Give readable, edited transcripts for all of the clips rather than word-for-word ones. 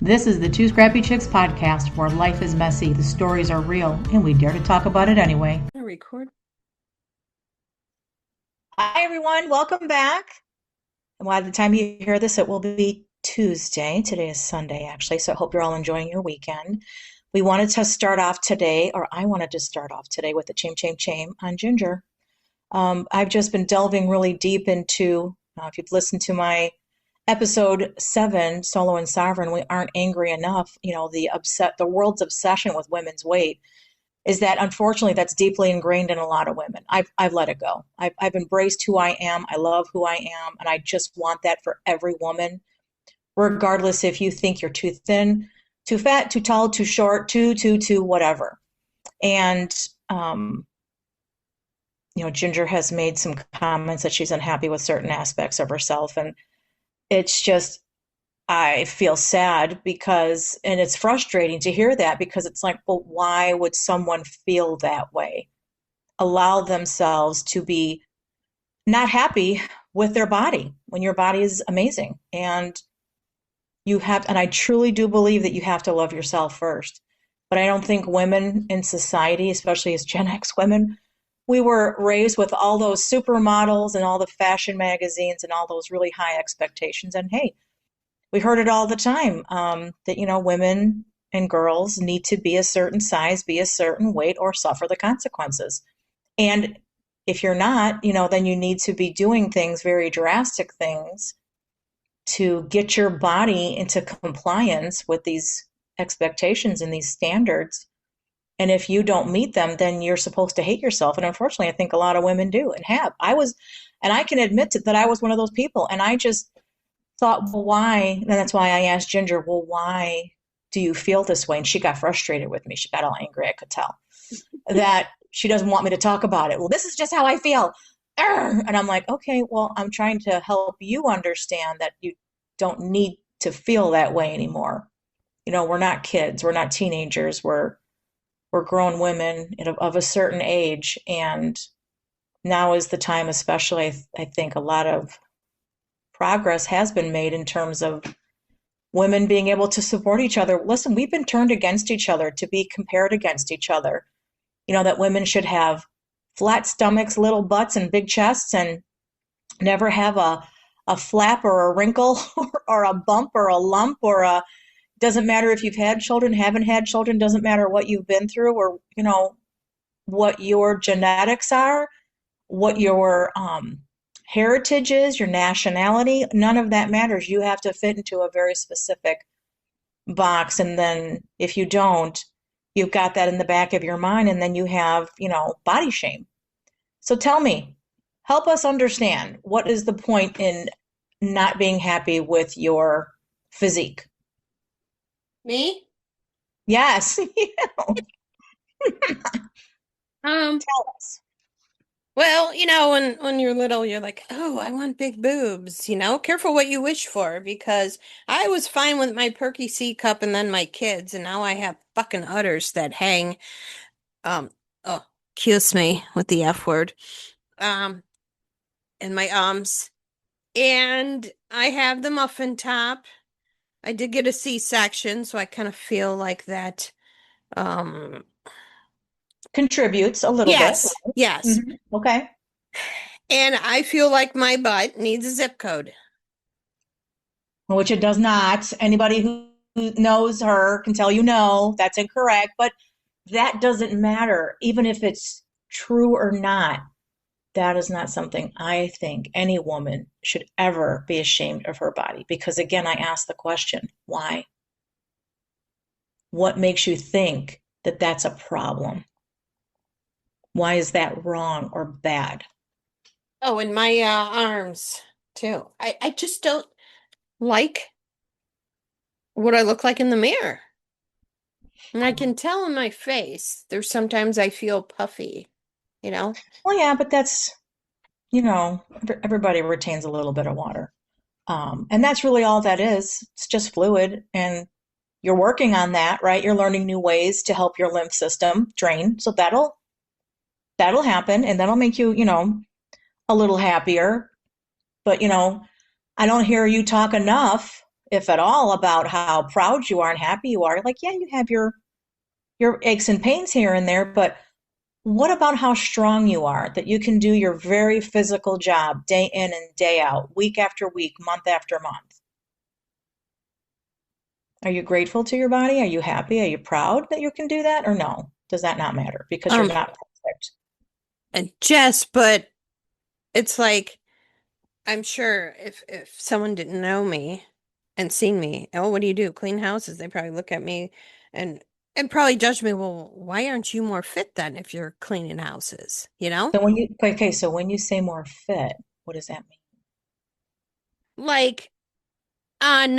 This is the Two Scrappy Chicks podcast where life is messy, the stories are real, and we dare to talk about it anyway. I record. Hi, everyone. Welcome back. And by the time you hear this, it will be Tuesday. Today is Sunday, actually, so I hope you're all enjoying your weekend. We wanted to start off today, or I wanted to start off today with the chame on ginger. I've just been delving really deep into, if you've listened to my episode 7, Solo and Sovereign, We Aren't Angry Enough, the world's obsession with women's weight is that unfortunately that's deeply ingrained in a lot of women. I've let it go. I've embraced who I am. I love who I am, and I just want that for every woman, regardless if you think you're too thin, too fat, too tall, too short, too whatever. And Ginger has made some comments that she's unhappy with certain aspects of herself, and it's just, I feel sad because, and it's frustrating to hear that because it's like, well, why would someone feel that way? Allow themselves to be not happy with their body when your body is amazing. And and I truly do believe that you have to love yourself first. But I don't think women in society, especially as Gen X women, we were raised with all those supermodels and all the fashion magazines and all those really high expectations. And hey, we heard it all the time, that, women and girls need to be a certain size, be a certain weight, or suffer the consequences. And if you're not, then you need to be doing things, very drastic things, to get your body into compliance with these expectations and these standards. And if you don't meet them, then you're supposed to hate yourself. And unfortunately, I think a lot of women do and have. And I can admit that I was one of those people. And I just thought, well, why? And that's why I asked Ginger, well, why do you feel this way? And she got frustrated with me. She got all angry, I could tell, that she doesn't want me to talk about it. Well, this is just how I feel. And I'm like, okay, well, I'm trying to help you understand that you don't need to feel that way anymore. We're not kids. We're not teenagers. We're grown women of a certain age. And now is the time, especially, I think a lot of progress has been made in terms of women being able to support each other. Listen, we've been turned against each other to be compared against each other. That women should have flat stomachs, little butts, and big chests, and never have a flap or a wrinkle or a bump or a lump doesn't matter if you've had children, haven't had children, doesn't matter what you've been through or, what your genetics are, what your heritage is, your nationality, none of that matters. You have to fit into a very specific box. And then if you don't, you've got that in the back of your mind, and then you have, body shame. So tell me, help us understand, what is the point in not being happy with your physique? Me? Yes. Tell us. Well, when you're little, you're like, oh, I want big boobs, Careful what you wish for, because I was fine with my perky C cup and then my kids, and now I have fucking udders that hang, um, oh, kiss me with the F word, um, in my arms. And I have the muffin top. I did get a C-section, so I kind of feel like that, um, Contributes a little bit. yes, yes. Okay. And I feel like my butt needs a zip code. Which it does not. Anybody who knows her can tell you no, that's incorrect. But that doesn't matter. Even if it's true or not, that is not something I think any woman should ever be ashamed of her body. Because again, I ask the question, why? What makes you think that that's a problem? Why is that wrong or bad? Oh, and my arms too. I just don't like what I look like in the mirror. And I can tell in my face. There's sometimes I feel puffy, Well, yeah, but that's, everybody retains a little bit of water. And that's really all that is. It's just fluid. And you're working on that, right? You're learning new ways to help your lymph system drain. So that'll happen, and that'll make you, a little happier. But, I don't hear you talk enough if at all, about how proud you are and happy you are. Like, yeah, you have your aches and pains here and there, but what about how strong you are that you can do your very physical job day in and day out, week after week, month after month? Are you grateful to your body? Are you happy? Are you proud that you can do that? Or no? Does that not matter because you're Um, not perfect? and Jess, but it's like I'm sure if someone didn't know me and seen me, oh, what do you do? Clean houses? They probably look at me and and probably judge me. Well, why aren't you more fit then if you're cleaning houses? You know, So when you okay, so when you say more fit, what does that mean? like on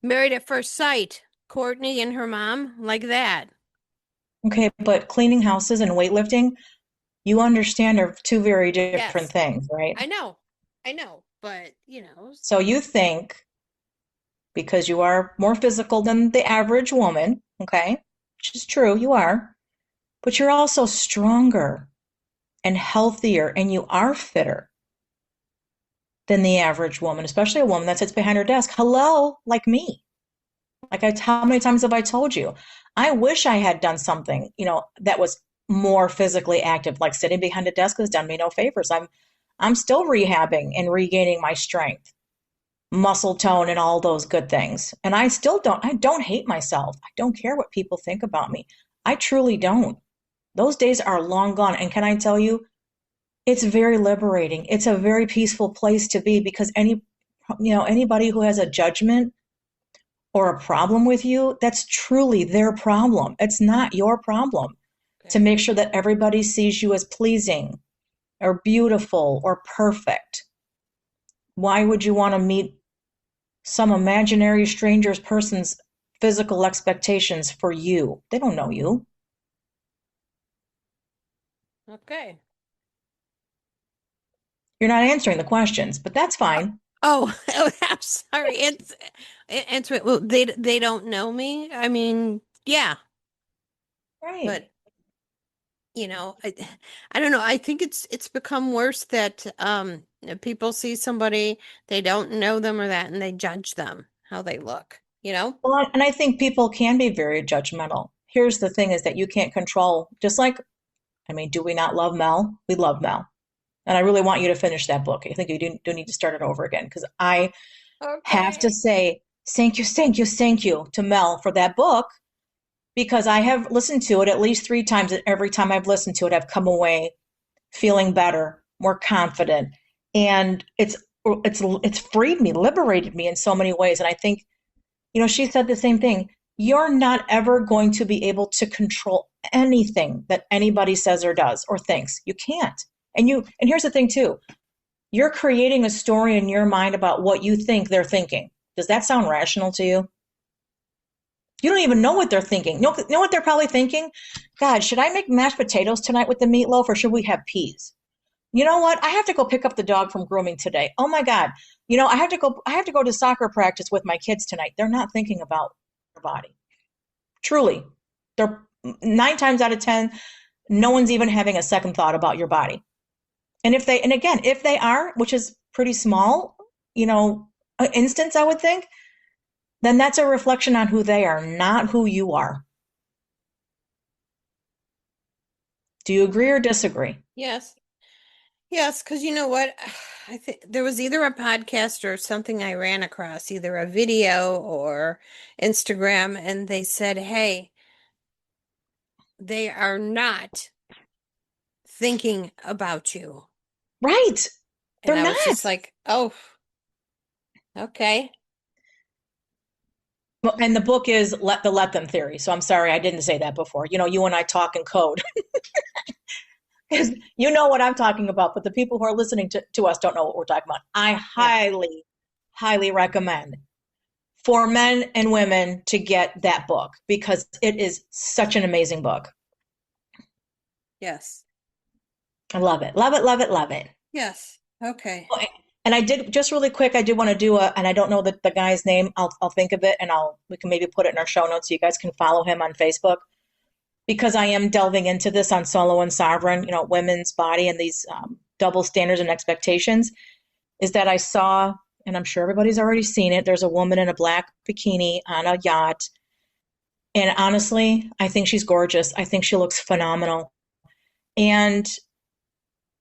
Married at First Sight, Courtney and her mom, like that. Okay, but cleaning houses and weightlifting, you understand are two very different Yes, things, right? I know, I know, but So you think because you are more physical than the average woman, okay? Which is true, you are, but you're also stronger and healthier and you are fitter than the average woman, especially a woman that sits behind her desk. Hello, like me. How many times have I told you? I wish I had done something, that was more physically active. Like sitting behind a desk has done me no favors. I'm still rehabbing and regaining my strength, muscle tone, and all those good things. And I don't hate myself. I don't care what people think about me. I truly don't. Those days are long gone. And can I tell you, it's very liberating. It's a very peaceful place to be because anybody who has a judgment or a problem with you, that's truly their problem. It's not your problem to okay. make sure that everybody sees you as pleasing or beautiful or perfect. Why would you want to meet some imaginary stranger's person's physical expectations for you? They don't know you. Okay. You're not answering the questions, but that's Oh, fine. oh, I'm sorry. It's well, they don't know me. I mean, yeah, Right. but I don't know. I think it's become worse that people see somebody, they don't know them or that, and they judge them how they look, you know? Well, and I think people can be very judgmental. Here's the thing is that you can't control, just like, I mean, do we not love Mel? We love Mel. And I really want you to finish that book. I think you do need to start it over again because I have to Okay. say thank you, thank you, thank you to Mel for that book because I have listened to it at least 3 times, and every time I've listened to it, I've come away feeling better, more confident, and it's freed me, liberated me in so many ways. And I think she said the same thing. You're not ever going to be able to control anything that anybody says or does or thinks. You can't. And here's the thing too. You're creating a story in your mind about what you think they're thinking. Does that sound rational to you? You don't even know what they're thinking. You know what they're probably thinking? God, should I make mashed potatoes tonight with the meatloaf or should we have peas? You know what? I have to go pick up the dog from grooming today. Oh my God. I have to go to soccer practice with my kids tonight. They're not thinking about their body. Truly. They're 9 times out of 10, no one's even having a second thought about your body. And again, if they are, which is pretty small, you know, instance, I would think, then that's a reflection on who they are, not who you are. Do you agree or disagree? Yes. Yes, because you know what? I think there was either a podcast or something I ran across, either a video or Instagram, and they said, hey, they are not thinking about you. Right. And They're I was not. just like, oh, okay. Well, and the book is Let Them Theory. So I'm sorry I didn't say that before. You and I talk in code because you know what I'm talking about, but the people who are listening to us don't know what we're talking about. I Yeah. highly, highly recommend for men and women to get that book because it is such an amazing book. Yes. I love it. Love it, love it, love it. Yes. Okay. Oh, and I did just really quick, I did want to do and I don't know the guy's name. I'll think of it and we can maybe put it in our show notes so you guys can follow him on Facebook because I am delving into this on Solo and Sovereign, women's body and these double standards and expectations. Is that I saw, and I'm sure everybody's already seen it. There's a woman in a black bikini on a yacht. And honestly, I think she's gorgeous. I think she looks phenomenal. And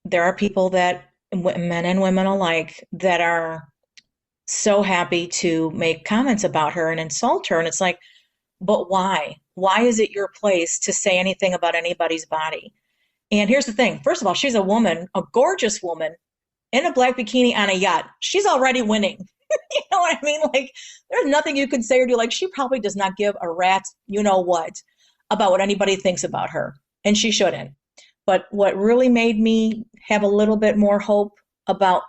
there are people that, men and women alike, that are so happy to make comments about her and insult her. And it's like, but why? Why is it your place to say anything about anybody's body? And here's the thing. First of all, she's a woman, a gorgeous woman in a black bikini on a yacht. She's already winning. You know what I mean? Like, there's nothing you can say or do. Like, she probably does not give a rat's you know what about what anybody thinks about her. And she shouldn't. But what really made me have a little bit more hope about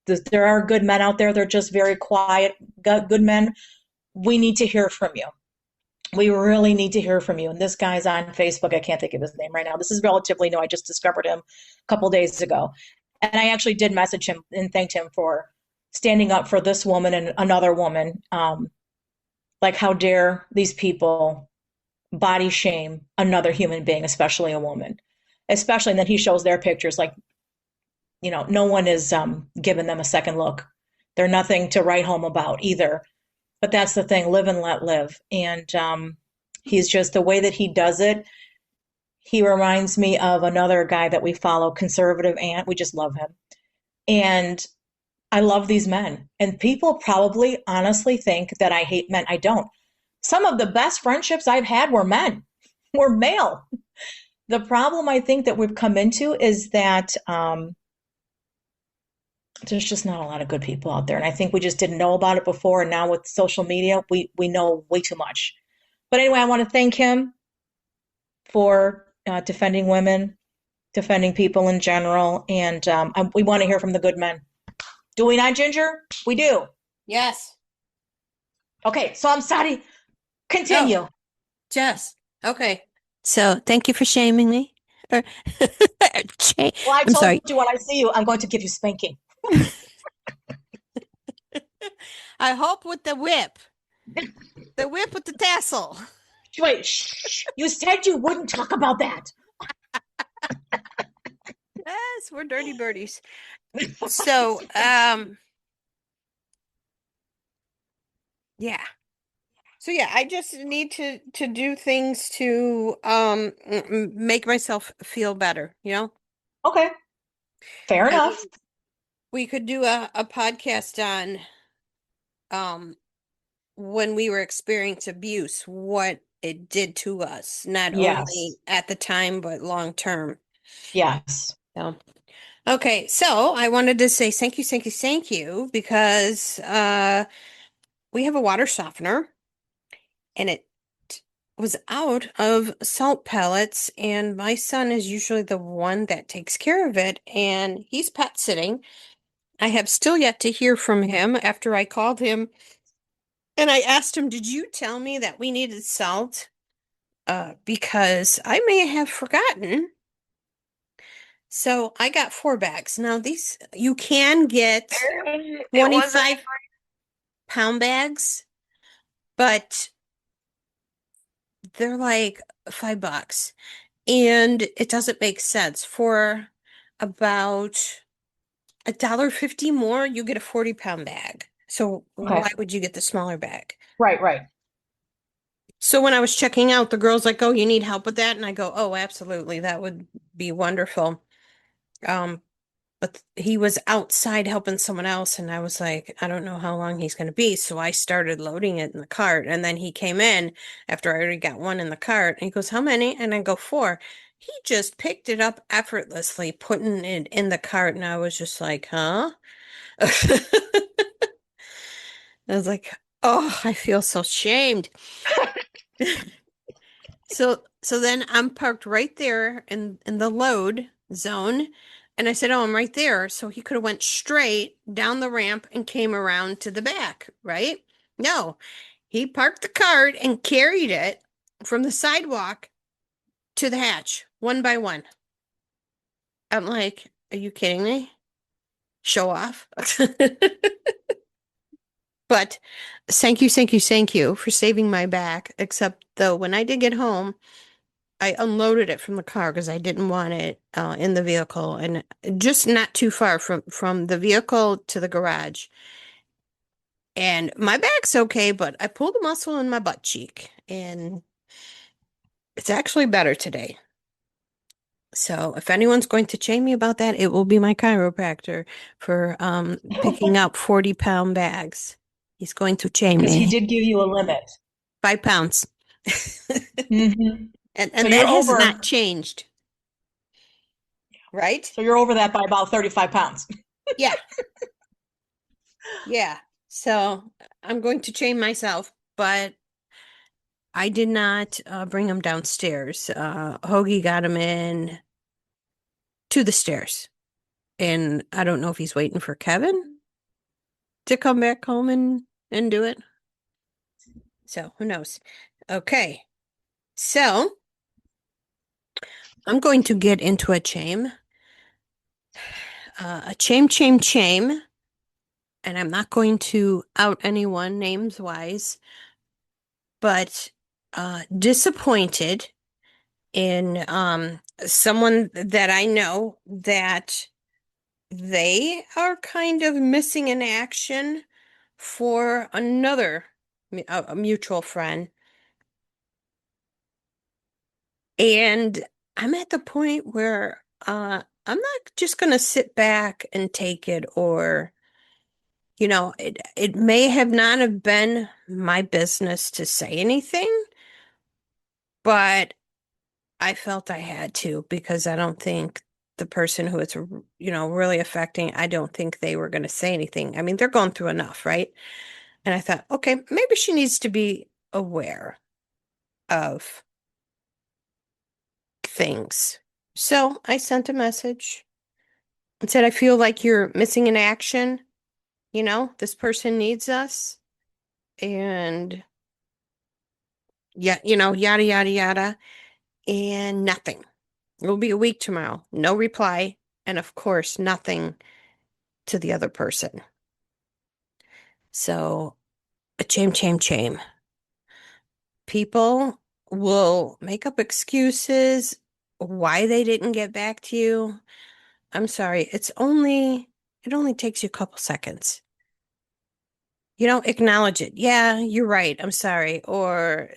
this, there are good men out there. They're just very quiet, good men. We need to hear from you. We really need to hear from you. And this guy's on Facebook. I can't think of his name right now. This is relatively new. I just discovered him a couple days ago. And I actually did message him and thanked him for standing up for this woman and another woman. Like, how dare these people body shame another human being, especially a woman? Especially, and then he shows their pictures like, no one is giving them a second look. They're nothing to write home about either. But that's the thing, live and let live. And he's just, the way that he does it, he reminds me of another guy that we follow, Conservative Ant. We just love him. And I love these men. And people probably honestly think that I hate men. I don't. Some of the best friendships I've had were men, were male. The problem I think that we've come into is that there's just not a lot of good people out there. And I think we just didn't know about it before. And now with social media, we know way too much. But anyway, I want to thank him for defending women, defending people in general. And we want to hear from the good men. Do we not, Ginger? We do. Yes. Okay, so I'm sorry. Oh, Continue. Jess. Okay. So thank you for shaming me. Or Well, I I'm told sorry. you when I see you, I'm going to give you spanking. I hope with the whip. The whip with the tassel. Wait, shh. You said you wouldn't talk about that. Yes, we're dirty birdies. So, yeah. So yeah, I just need to do things to make myself feel better, you know? Okay, fair I enough. mean, we could do a podcast on um when we were experiencing abuse, what it did to us, not Yes, only at the time but long term. yes. So, okay, so I wanted to say thank you because we have a water softener and it was out of salt pellets, and my son is usually the one that takes care of it, and he's pet sitting. I have still yet to hear from him after I called him and I asked him, "Did you tell me that we needed salt?" Because I may have forgotten. So I got 4 bags. Now these you can get It wasn't. 25-pound bags, but they're like $5. And it doesn't make sense. For about $1.50 more, you get a 40-pound bag. So Okay. why would you get the smaller bag? Right, right. So when I was checking out, the girl's like, "Oh, you need help with that?" And I go, "Oh, absolutely. That would be wonderful." Um, but he was outside helping someone else, and I was like, I don't know how long he's going to be. So I started loading it in the cart, and then he came in after I already got one in the cart, and he goes, "How many?" And I go, "4." He just picked it up effortlessly, putting it in the cart, and I was just like, huh? I was like, oh, I feel so shamed. So then I'm parked right there in the load zone. And I said, "Oh, I'm right there." So he could have went straight down the ramp and came around to the back, right? No. He parked the cart and carried it from the sidewalk to the hatch, one by one. I'm like, "Are you kidding me? Show off." But thank you for saving my back. Except though, when I did get home, I unloaded it from the car because I didn't want it in the vehicle, and just not too far from the vehicle to the garage. And my back's okay, but I pulled a muscle in my butt cheek and it's actually better today. So if anyone's going to shame me about that, it will be my chiropractor for picking up 40-pound bags. He's going to shame Because he me did give you a limit. 5 pounds. Hmm. So And that you're has not over. changed, right? So you're over that by about 35 pounds. Yeah, yeah. So I'm going to shame myself, but I did not bring him downstairs. Hoagie got him in to the stairs. And I don't know if he's waiting for Kevin to come back home and do it. So who knows? Okay. So I'm going to get into a chame. A chame. And I'm not going to out anyone names wise, but disappointed in someone that I know that they are kind of missing in action for another a mutual friend. And I'm at the point where I'm not just going to sit back and take it or, it may have not have been my business to say anything, but I felt I had to because I don't think the person who it's, really affecting, I don't think they were going to say anything. I mean, they're going through enough, right? And I thought, okay, maybe she needs to be aware of things. So I sent a message and said, I feel like you're missing in action. This person needs us. And yeah, yada, yada, yada. And nothing. It will be a week tomorrow. No reply. And of course, nothing to the other person. So a chame. People will make up excuses why they didn't get back to you. I'm sorry. It only takes you a couple seconds. Acknowledge it. Yeah, you're right. I'm sorry. Or,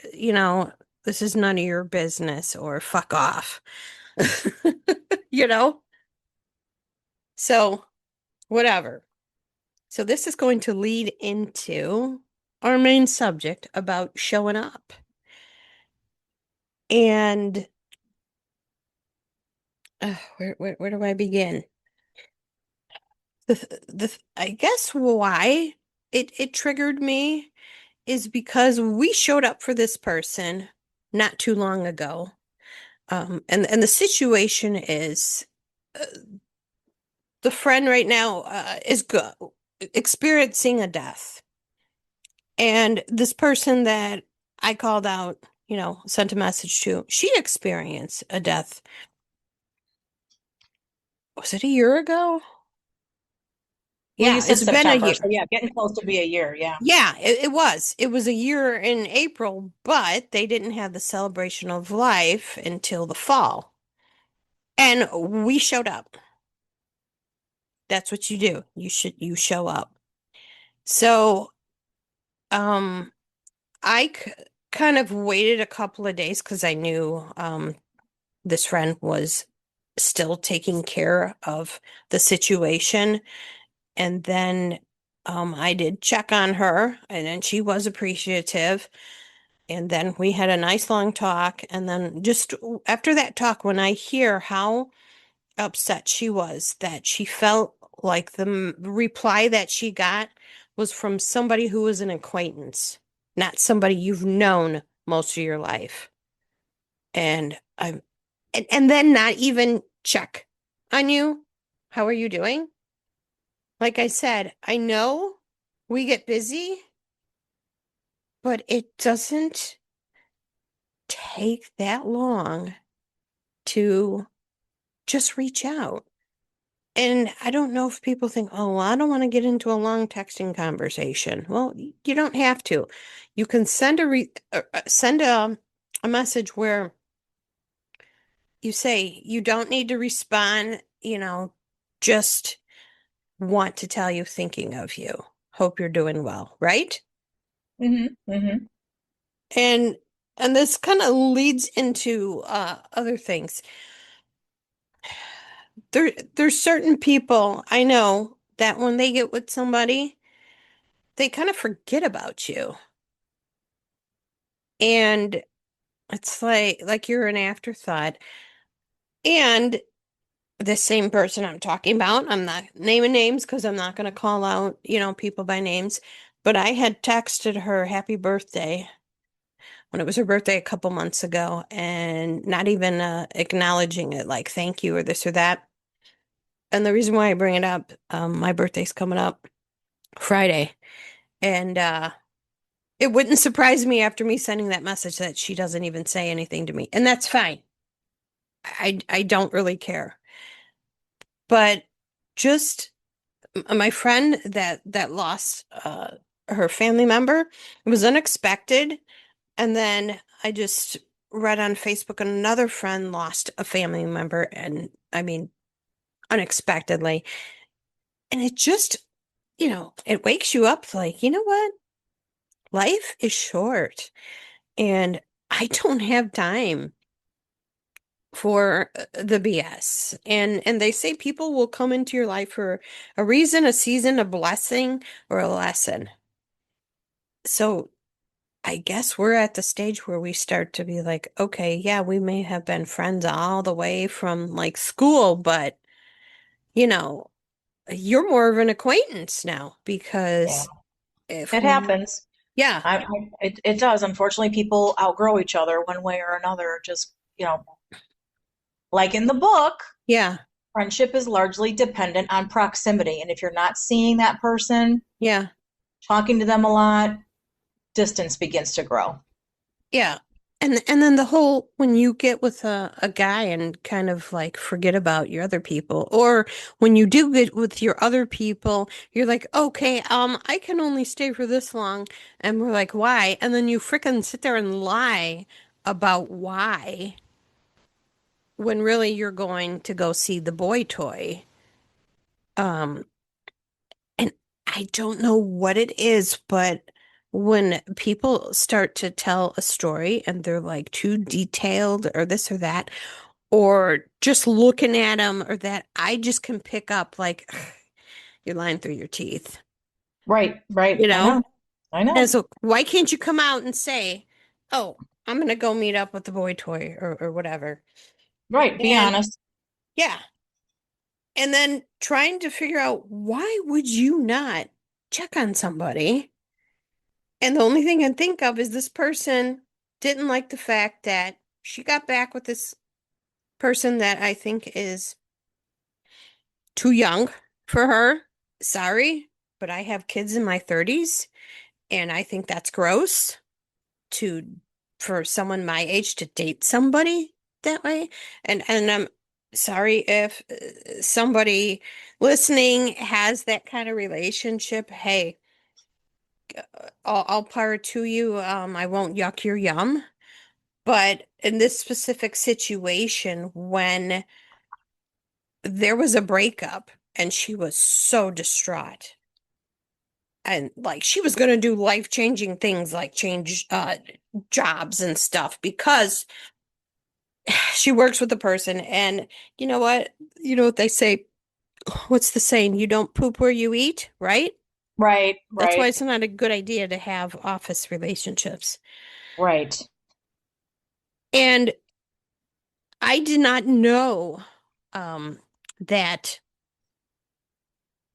this is none of your business or fuck off. You know? So, whatever. So, this is going to lead into our main subject about showing up. And where do I begin? I guess why it triggered me is because we showed up for this person not too long ago. And the situation is uh, the friend right now is experiencing a death. And this person that I called out, sent a message to, she experienced a death. Was it a year ago? Well, you Yeah, said it's been a September, year. so yeah, getting close to be a year. Yeah. Yeah, it was. It was a year in April, but they didn't have the celebration of life until the fall. And we showed up. That's what you do. You show up. So, um, I kind of waited a couple of days because I knew this friend was still taking care of the situation. And then I did check on her, and then she was appreciative. And then we had a nice long talk. And then just after that talk, when I hear how upset she was, that she felt like the reply that she got was from somebody who was an acquaintance, not somebody you've known most of your life. And then not even check on you. How are you doing? Like I said, I know we get busy, but it doesn't take that long to just reach out. And I don't know if people think, oh, well, I don't want to get into a long texting conversation. Well, you don't have to. You can send a message where you say you don't need to respond, just want to tell you thinking of you. Hope you're doing well, right? Hmm. Hmm. And and this kind of leads into other things. There's certain people I know that when they get with somebody, they kind of forget about you. And it's like you're an afterthought. And the same person I'm talking about, I'm not naming names because I'm not going to call out, people by names, but I had texted her happy birthday when it was her birthday a couple months ago and not even acknowledging it, like thank you or this or that. And the reason why I bring it up, my birthday's coming up Friday, and it wouldn't surprise me after me sending that message that she doesn't even say anything to me, and that's fine. I don't really care, but just my friend that lost her family member, it was unexpected, and then I just read on Facebook another friend lost a family member, and I mean unexpectedly, and it just it wakes you up like, you know what? Life is short, and I don't have time for the BS. And they say people will come into your life for a reason, a season, a blessing, or a lesson. So I guess we're at the stage where we start to be like, okay, yeah, we may have been friends all the way from like school, but you know, you're more of an acquaintance now Yeah, because if it we, happens. yeah, It does. Unfortunately, people outgrow each other one way or another. Just, like in the book, yeah, friendship is largely dependent on proximity. And if you're not seeing that person, yeah. talking to them a lot, distance begins to grow. Yeah. And then the whole when you get with a guy and kind of like forget about your other people, or when you do get with your other people, you're like, okay, I can only stay for this long. And we're like, why? And then you frickin' sit there and lie about why when really you're going to go see the boy toy. Um, and I don't know what it is, but when people start to tell a story and they're like too detailed or this or that, or just looking at them or that, I just can pick up like you're lying through your teeth, Right, right. you I know? know. I And know. so why can't you come out and say, oh, I'm gonna go meet up with the boy toy or whatever. Right. Be And honest. yeah. And then trying to figure out why would you not check on somebody? And the only thing I can think of is this person didn't like the fact that she got back with this person that I think is too young for her. Sorry, but I have kids in my 30s, and I think that's gross to for someone my age to date somebody that way. And I'm sorry if somebody listening has that kind of relationship. Hey, all power to you. I won't yuck your yum. But in this specific situation, when there was a breakup and she was so distraught, and like she was going to do life-changing things like change jobs and stuff because she works with a person. And you know what? You know what they say? What's the saying? You don't poop where you eat, right? Right, That's why right, it's not a good idea to have office relationships. right. And I did not know um, that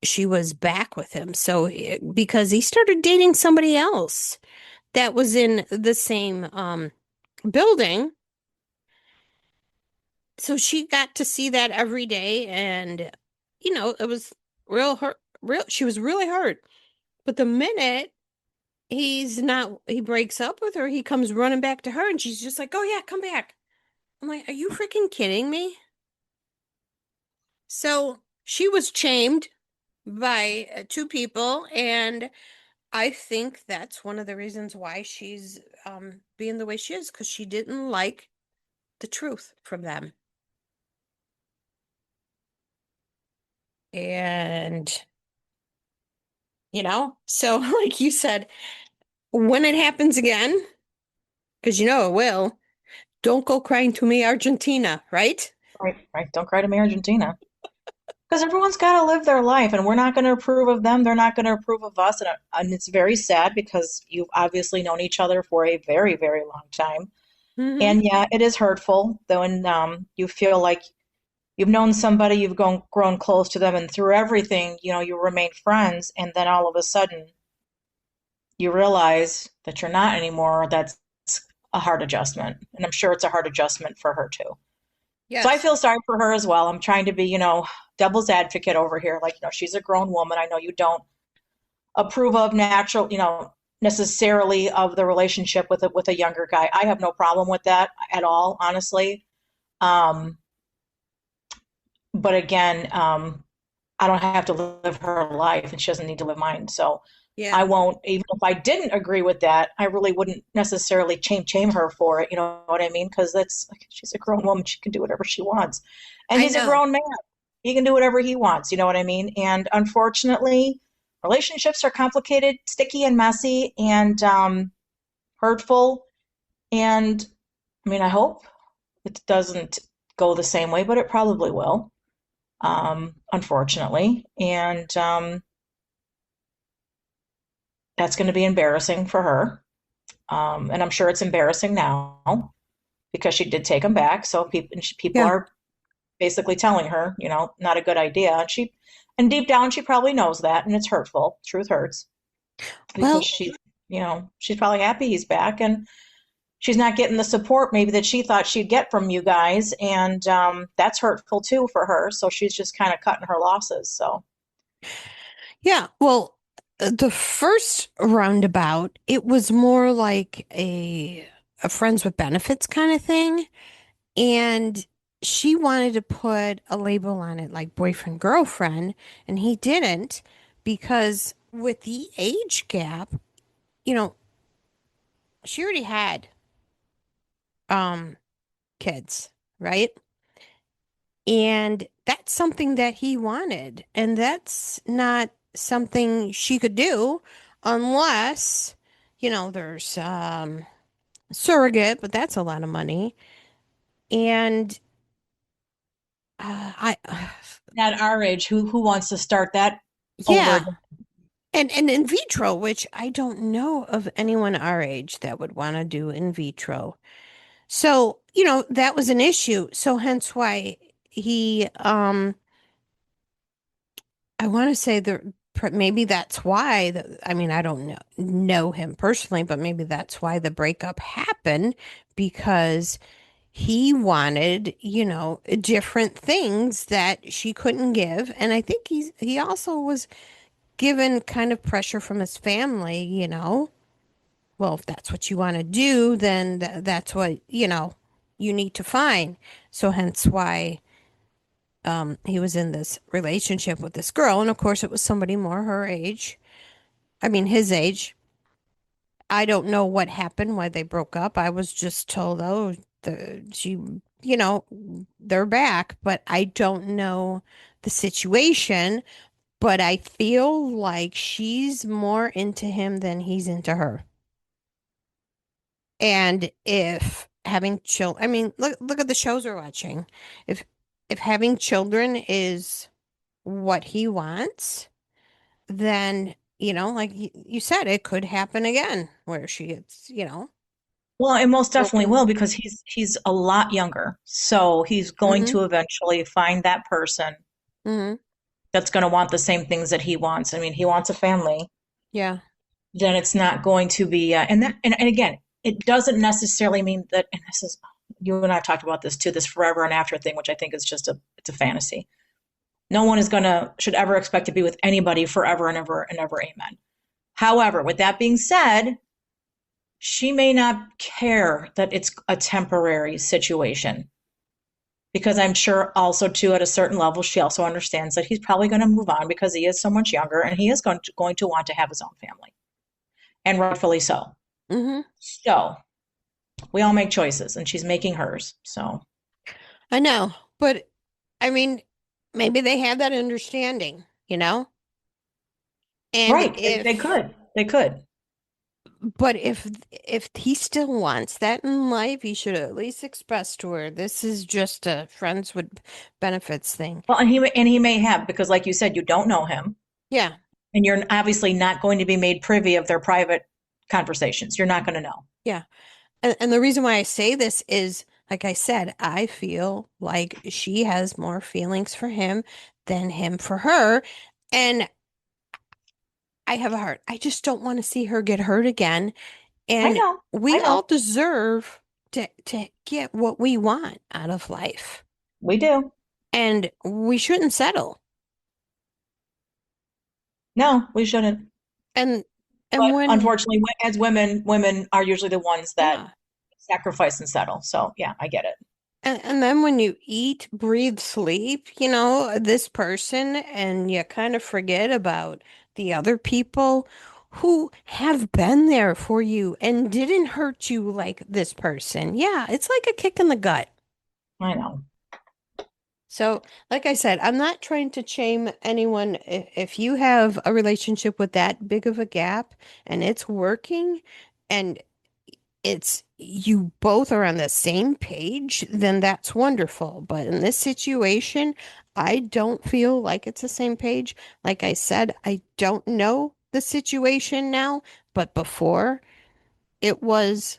she was back with him. So, because he started dating somebody else that was in the same building. So she got to see that every day. And, it was real hurt. She was really hurt. But the minute he breaks up with her, he comes running back to her and she's just like, oh, yeah, come back. I'm like, are you freaking kidding me? So she was chamed by two people, and I think that's one of the reasons why she's being the way she is, because she didn't like the truth from them. And you know? So, like you said, when it happens again, because you know it will, don't go crying to me, Argentina, right? Right, right. Don't cry to me, Argentina. Because everyone's got to live their life, and we're not going to approve of them. They're not going to approve of us. And it's very sad because you've obviously known each other for a very, very long time. Hmm. And yeah, it is hurtful, though, when you feel like you've known somebody, you've grown close to them, and through everything, you remain friends, and then all of a sudden you realize that you're not anymore. That's a hard adjustment. And I'm sure it's a hard adjustment for her too. So I Yes. feel sorry for her as well. I'm trying to be, devil's advocate over here. Like, she's a grown woman. I know you don't approve of necessarily of the relationship with a younger guy. I have no problem with that at all, honestly. Um, but again, I don't have to live her life, and she doesn't need to live mine. So I Yeah. won't, even if I didn't agree with that, I really wouldn't necessarily shame her for it. You know what I mean? Because that's she's a grown woman; she can do whatever she wants, and I he's a know. grown man; he can do whatever he wants. You know what I mean? And unfortunately, relationships are complicated, sticky, and messy, and hurtful. And I mean, I hope it doesn't go the same way, but it probably will, unfortunately. And that's going to be embarrassing for her. And I'm sure it's embarrassing now because she did take him back. So people Yeah. are basically telling her, not a good idea. And deep down, she probably knows that, and it's hurtful. Truth hurts because Well, she's probably happy he's back, and she's not getting the support maybe that she thought she'd get from you guys, and that's hurtful too for her. So she's just kind of cutting her losses. So yeah. Well, the first roundabout, it was more like a friends with benefits kind of thing. And she wanted to put a label on it like boyfriend, girlfriend, and he didn't because with the age gap, you know, she already had um kids, right? And that's something that he wanted, and that's not something she could do unless, there's surrogate, but that's a lot of money. And I at our age, who wants to start that over yeah. again? And in vitro, which I don't know of anyone our age that would want to do in vitro. So, that was an issue. So hence why he, I want to say maybe that's why I mean, I don't know him personally, but maybe that's why the breakup happened because he wanted, different things that she couldn't give. And I think he also was given kind of pressure from his family, well, if that's what you want to do, then that's what, you need to find. So hence why he was in this relationship with this girl. And of course, it was somebody more her age. I mean, his age. I don't know what happened, why they broke up. I was just told, oh, she, you know, they're back, but I don't know the situation. But I feel like she's more into him than he's into her. And if having children, I mean, look at the shows we're watching. If if having children is what he wants, then, like you said, it could happen again where she gets, Well, it most definitely broken. will because he's a lot younger. So he's going Mm-hmm. to eventually find that person Mm-hmm. that's going to want the same things that he wants. I mean, he wants a family. Yeah. Then it's not going to be, and again, it doesn't necessarily mean that. And this is you and I have talked about this too. This forever and after thing, which I think is just it's a fantasy. No one is gonna should ever expect to be with anybody forever and ever and ever. Amen. However, with that being said, she may not care that it's a temporary situation because I'm sure also too at a certain level she also understands that he's probably going to move on because he is so much younger and he is going to want to have his own family, and rightfully so. Mm-hmm. So we all make choices and she's making hers. So I know, but I mean, maybe they have that understanding, And Right. They could. They could. but if he still wants that in life, he should at least express to her, this is just a friends with benefits thing. Well, and he may have, because like you said, you don't know him, Yeah. and you're obviously not going to be made privy of their private conversations. You're not going to know. Yeah. And the reason why I say this is, like I said, I feel like she has more feelings for him than him for her. And I have a heart. I just don't want to see her get hurt again. I And know. I we all know. deserve to get what we want out of life. We do. And we shouldn't settle. No, we shouldn't. And But and when unfortunately, as women are usually the ones that yeah. sacrifice and settle. So yeah, I get it. And then when you eat, breathe, sleep, this person, and you kind of forget about the other people who have been there for you and didn't hurt you like this person. Yeah, it's like a kick in the gut. I know. So, like I said, I'm not trying to shame anyone. If you have a relationship with that big of a gap and it's working, and it's you both are on the same page, then that's wonderful. But in this situation, I don't feel like it's the same page. Like I said, I don't know the situation now, but before it was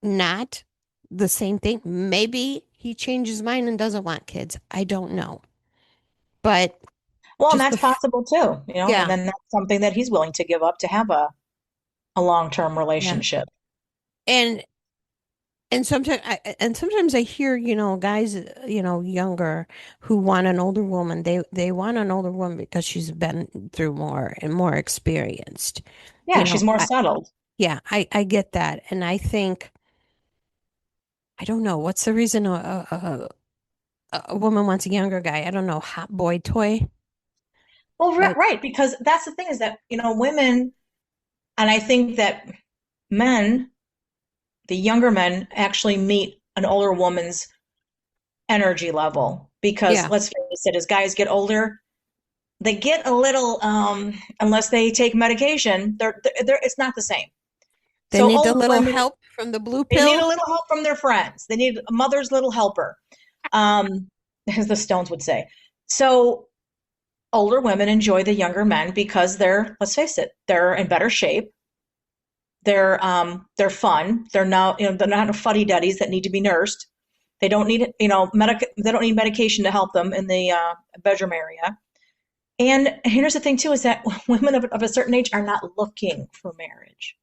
not the same thing. Maybe he changed his mind and doesn't want kids. I don't know. But Well, and just that's possible too, and yeah, then that's something that he's willing to give up to have a long-term yeah. relationship. And and sometimes I hear, guys, younger who want an older woman. They want an older woman because she's been through more and more experienced. Yeah, she's more settled. Yeah, I get that, and I think I don't know what's the reason a woman wants a younger guy. I don't know, hot boy toy, Well, but right, because that's the thing is that, women, and I think that men, the younger men, actually meet an older woman's energy level. Because yeah, let's face it, as guys get older, they get a little, unless they take medication, it's not the same. they So need a older little women, help from the blue they need pill. a little help from their friends. They need a mother's little helper, as the Stones would say. So older women enjoy the younger men because let's face it, they're in better shape. They're fun. They're not fuddy duddies that need to be nursed. They don't need they don't need medication to help them in the bedroom area. And here's the thing too is that women of a certain age are not looking for marriage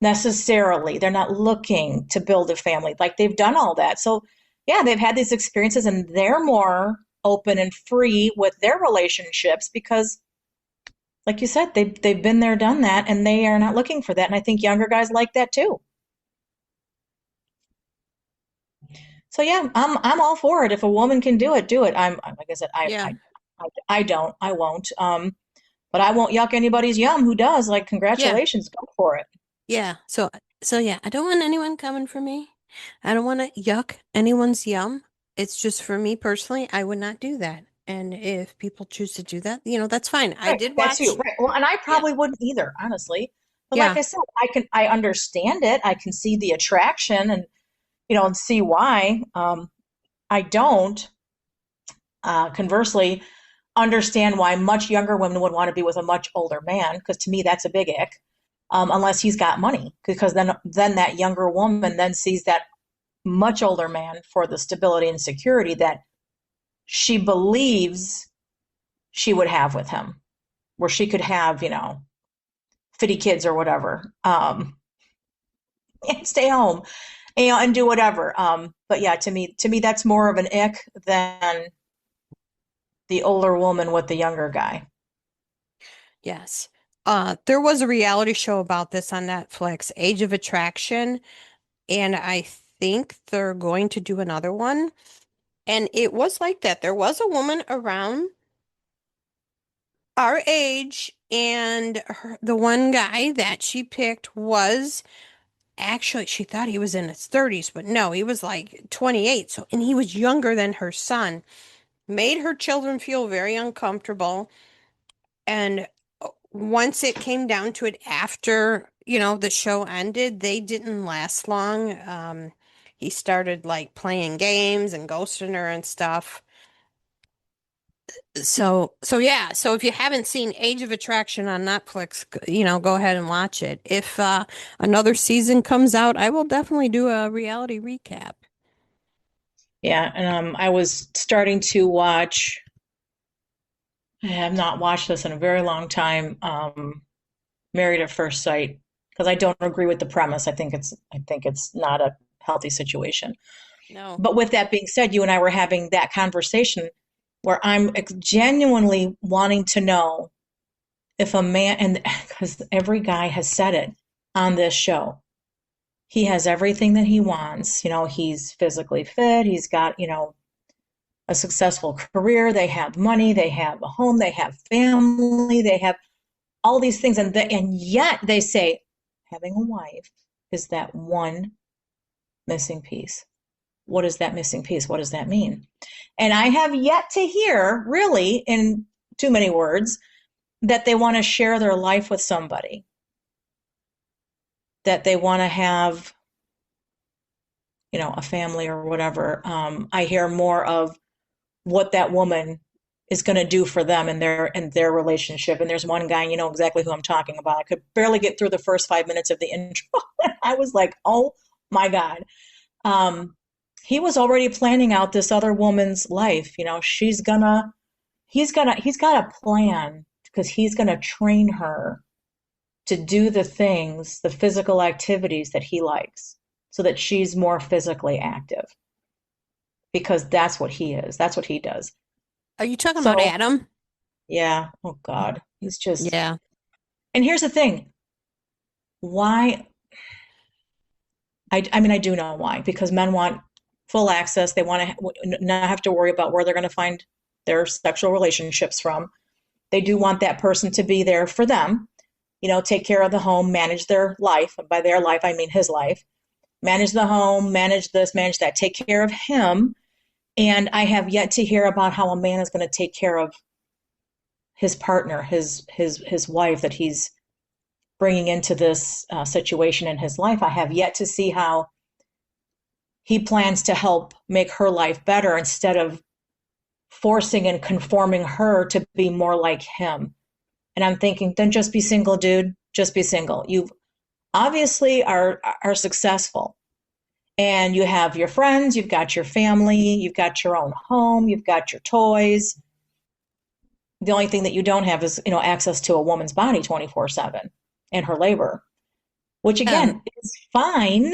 necessarily. They're not looking to build a family. Like they've done all that. So yeah, they've had these experiences and they're more open and free with their relationships because like you said, they've been there, done that, and they are not looking for that. And I think younger guys like that too. So yeah, I'm all for it. If a woman can do it, do it. Like I said, Yeah, I don't, I won't. But I won't yuck anybody's yum who does. Like, yeah, congratulations, go for it. yeah. So yeah, I don't want anyone coming for me. I don't want to yuck anyone's yum. It's just for me personally, I would not do that. And if people choose to do that, that's fine. I Right, did that's you. watch. Right. Well, and I Yeah. probably wouldn't either, honestly. But like Yeah. I said, I understand it. I can see the attraction and and see why. I don't. Conversely, understand why much younger women would want to be with a much older man, because to me that's a big ick. Unless he's got money, because then that younger woman then sees that much older man for the stability and security that she believes she would have with him, where she could have 50 kids or whatever, and stay home, and do whatever. But yeah, to me that's more of an ick than the older woman with the younger guy. Yes. There was a reality show about this on Netflix, Age of Attraction, and I think they're going to do another one. And it was like that. There was a woman around our age, and the one guy that she picked was actually, she thought he was in his 30s, but no, he was like 28. So, and he was younger than her son, made her children feel very uncomfortable. And once it came down to it after, the show ended, they didn't last long. He started like playing games and ghosting her and stuff. So yeah, so if you haven't seen Age of Attraction on Netflix, go ahead and watch it. If another season comes out, I will definitely do a reality recap. Yeah, and I was starting to watch. I have not watched this in a very long time. Married at First Sight, because I don't agree with the premise. I think it's not a healthy situation. No. But with that being said, you and I were having that conversation where I'm genuinely wanting to know if a man, and because every guy has said it on this show, he has everything that he wants. He's physically fit, he's got, a successful career, they have money, they have a home, they have family, they have all these things. And yet they say having a wife is that one missing piece. What is that missing piece? What does that mean? And I have yet to hear, really, in too many words, that they want to share their life with somebody, that they want to have, a family or whatever. I hear more of what that woman is going to do for them in their relationship. And there's one guy, you know exactly who I'm talking about. I could barely get through the first 5 minutes of the intro. I was like, oh my God. Um, he was already planning out this other woman's life. He's got a plan because he's going to train her to do the things, the physical activities that he likes so that she's more physically active because that's what he is. That's what he does. Are you talking about So, Adam? yeah, oh God, he's just, Yeah. and here's the thing. Why? I mean, I do know why, because men want full access. They want to not have to worry about where they're going to find their sexual relationships from. They do want that person to be there for them, take care of the home, manage their life. By their life, I mean his life. Manage the home, manage this, manage that, take care of him. And I have yet to hear about how a man is going to take care of his partner, his wife that he's bringing into this situation in his life. I have yet to see how he plans to help make her life better instead of forcing and conforming her to be more like him. And I'm thinking, then just be single, dude. Just be single. You obviously are successful, and you have your friends, you've got your family, you've got your own home, you've got your toys. The only thing that you don't have is, access to a woman's body 24/7 and her labor, which Um, again is fine.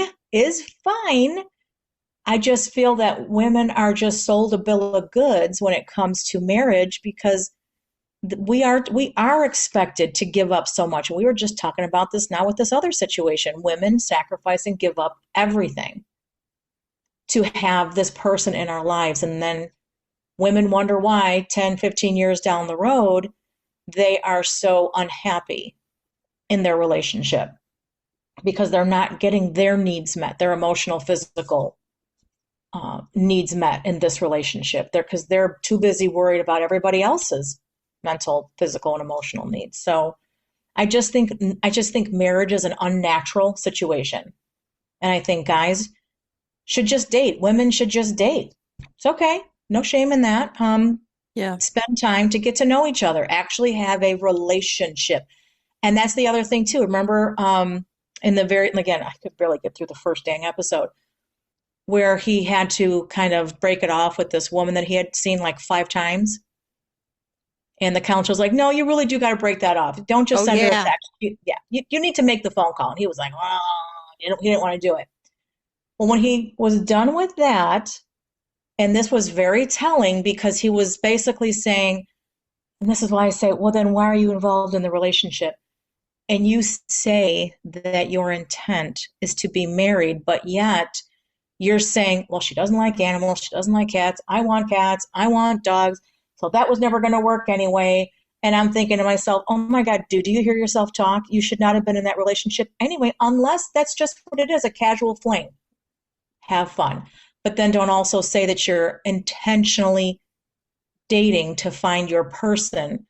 I just feel that women are just sold a bill of goods when it comes to marriage because we are expected to give up so much. And we were just talking about this now with this other situation. Women sacrifice and give up everything to have this person in our lives. And then women wonder why 10, 15 years down the road, they are so unhappy in their relationship because they're not getting their needs met, their emotional, physical needs met in this relationship. Because they're too busy worried about everybody else's mental, physical, and emotional needs. So I just think marriage is an unnatural situation, and I think guys should just date. Women should just date. It's okay. No shame in that. yeah. Spend time to get to know each other. Actually have a relationship. And that's the other thing too. Remember, again, I could barely get through the first dang episode where he had to kind of break it off with this woman that he had seen like 5 times. And the counselor's like, no, you really do got to break that off. Don't just Oh send her a yeah. text. You need to make the phone call. And he was like, oh, he didn't want to do it. Well, when he was done with that, and this was very telling because he was basically saying, and this is why I say, well, then why are you involved in the relationship? And you say that your intent is to be married, but yet you're saying, well, she doesn't like animals, she doesn't like cats, I want dogs. So that was never going to work anyway. And I'm thinking to myself, oh my God, dude, do you hear yourself talk? You should not have been in that relationship anyway, unless that's just what it is, a casual fling. Have fun. But then don't also say that you're intentionally dating to find your person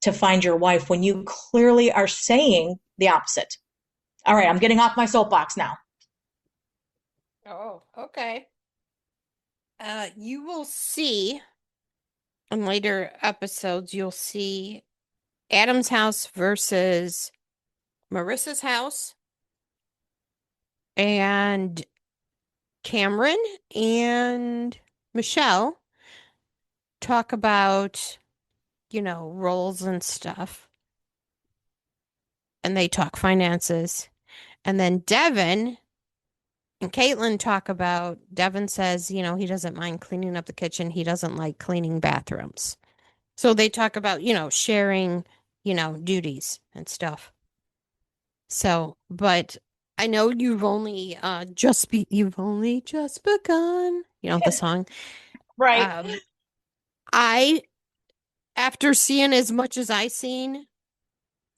to find your wife when you clearly are saying the opposite. All right, I'm getting off my soapbox now. Oh, okay. You will see in later episodes, you'll see Adam's house versus Marissa's house, and Cameron and Michelle talk about, roles and stuff, and they talk finances. And then Devin and Caitlin talk about, Devin says, he doesn't mind cleaning up the kitchen. He doesn't like cleaning bathrooms. So they talk about, sharing, duties and stuff. So, but I know you've only just begun, the song. Right. Um, I After seeing as much as I seen,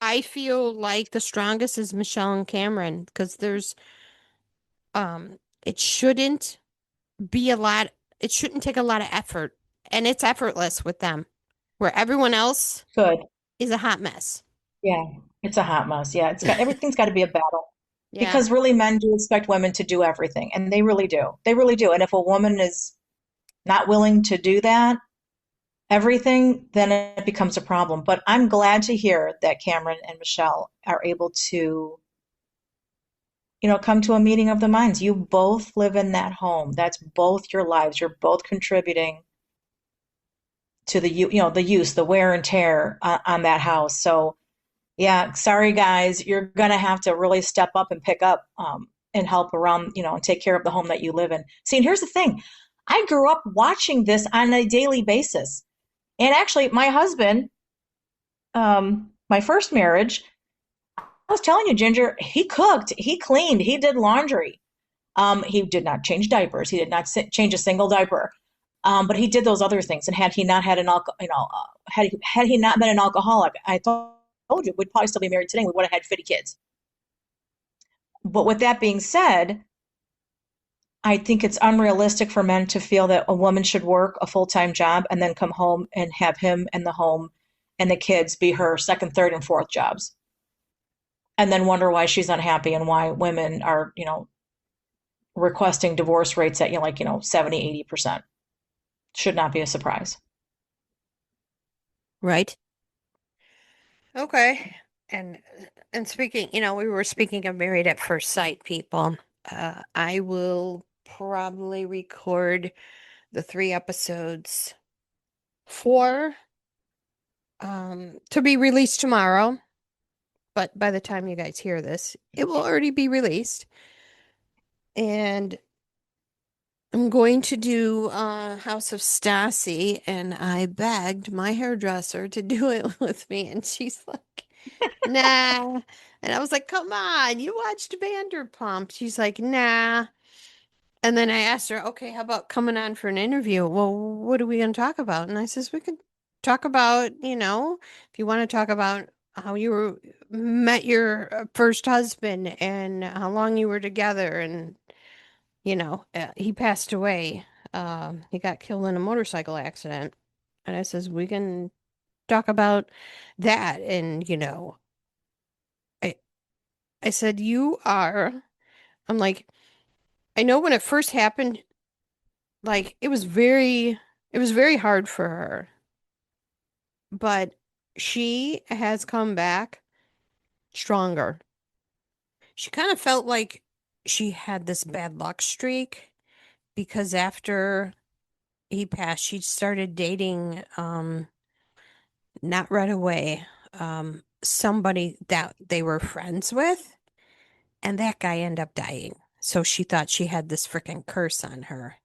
I feel like the strongest is Michelle and Cameron because it shouldn't be a lot, it shouldn't take a lot of effort, and it's effortless with them, where everyone else Good. is a hot mess. Yeah. It's a hot mess. Yeah. Everything's got to be a battle Yeah, because really men do expect women to do everything, and they really do. They really do. And if a woman is not willing to do that, everything, then it becomes a problem. But I'm glad to hear that Cameron and Michelle are able to, come to a meeting of the minds. You both live in that home. That's both your lives. You're both contributing to the use, the wear and tear on that house. So, yeah, sorry guys, you're gonna have to really step up and pick up and help around, and take care of the home that you live in. See, and here's the thing. I grew up watching this on a daily basis. And actually, my husband, my first marriage, I was telling you, Ginger, he cooked, he cleaned, he did laundry. He did not change diapers. He did not change a single diaper. But he did those other things. And had he not had an had he not been an alcoholic, I told you we'd probably still be married today. We would have had 50 kids. But with that being said, I think it's unrealistic for men to feel that a woman should work a full-time job and then come home and have him and the home and the kids be her second, third, and fourth jobs. And then wonder why she's unhappy and why women are, requesting divorce rates at, 70, 80%. Should not be a surprise. right. Okay. And and speaking, we were speaking of Married at First Sight, people. I will probably record the 3 episodes for to be released tomorrow, but by the time you guys hear this, it will already be released. And I'm going to do House of Stassi, and I begged my hairdresser to do it with me, and she's like, nah. And I was like, come on, you watched Vanderpump. She's like, nah. And then I asked her, okay, how about coming on for an interview? Well, what are we going to talk about? And I says, we could talk about, if you want to talk about how met your first husband and how long you were together, and he passed away. He got killed in a motorcycle accident. And I says, we can talk about that. And, I, I said, I'm like, I know when it first happened, like it was very hard for her, but she has come back stronger. She kind of felt like she had this bad luck streak because after he passed, she started dating, not right away, somebody that they were friends with, and that guy ended up dying. So she thought she had this freaking curse on her.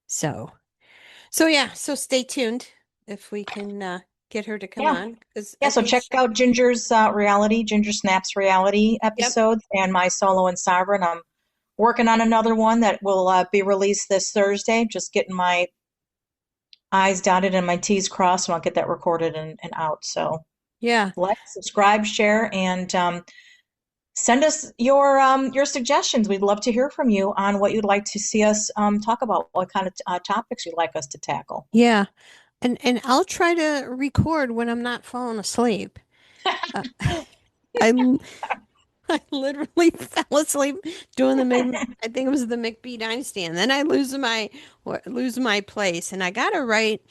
So, so yeah, so stay tuned if we can get her to come Yeah. on because Yeah, I so think check she, out Ginger Snaps reality yep, episodes and my solo and sovereign. I'm working on another one that will be released this Thursday. Just getting my I's dotted and my T's crossed, and I'll get that recorded and out. So yeah, like, subscribe, share, and send us your suggestions. We'd love to hear from you on what you'd like to see us talk about, what kind of topics you'd like us to tackle. yeah. and I'll try to record when I'm not falling asleep. Uh, I I literally fell asleep doing I think it was the McBee Dynasty, and then I lose my place. And I gotta write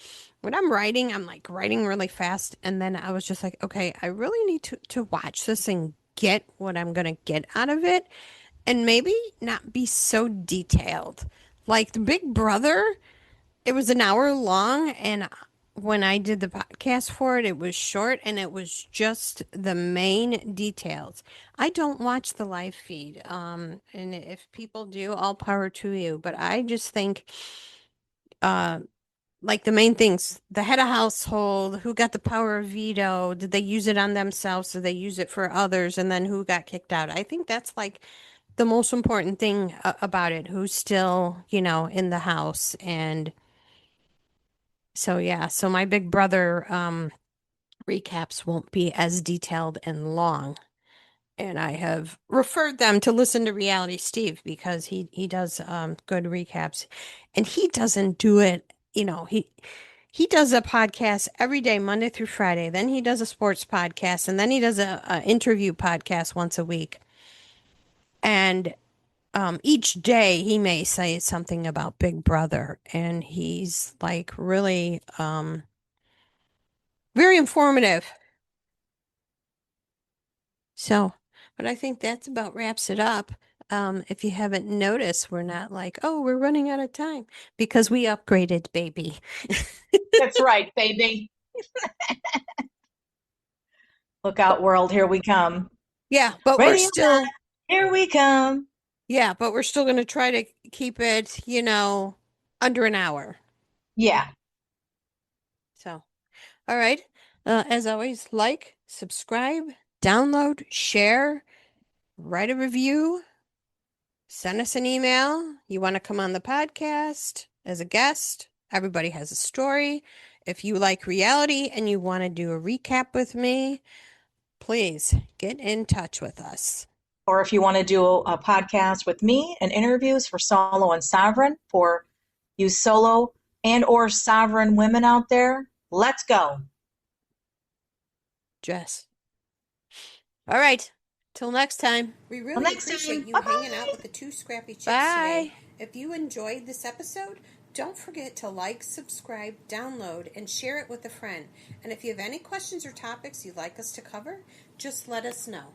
when I'm writing. I'm like writing really fast, and then I was just like, okay, I really need to watch this and get what I'm gonna get out of it, and maybe not be so detailed. Like the Big Brother, it was an hour long, and when I did the podcast for it, it was short and it was just the main details. I don't watch the live feed, and if people do, all power to you. But I just think, uh, like the main things, the head of household, who got the power of veto, did they use it on themselves? Did they use it for others? And then who got kicked out? I think that's like the most important thing about it. Who's still, in the house and so yeah, so my Big Brother recaps won't be as detailed and long. And I have referred them to listen to Reality Steve because he does good recaps. And he doesn't do it, he does a podcast every day, Monday through Friday. Then he does a sports podcast, and then he does a interview podcast once a week. And each day he may say something about Big Brother, and he's like really very informative. So, but I think that's about wraps it up. If you haven't noticed, we're not like, oh, we're running out of time because we upgraded, baby. That's right, baby. Look out, world. Here we come. Yeah, but we're Radio, still, here we come. yeah, but we're still going to try to keep it, under an hour. Yeah. So, all right. As always, like, subscribe, download, share, write a review. Send us an email. You want to come on the podcast as a guest? Everybody has a story. If you like reality and you want to do a recap with me, please get in touch with us. Or if you want to do a podcast with me and interviews for solo and sovereign for you solo and or sovereign women out there, let's go. Jess. All right. Till next time. We Till really next appreciate time. you Bye hanging out bye. with the two scrappy chicks today. If you enjoyed this episode, don't forget to like, subscribe, download, and share it with a friend. And if you have any questions or topics you'd like us to cover, just let us know.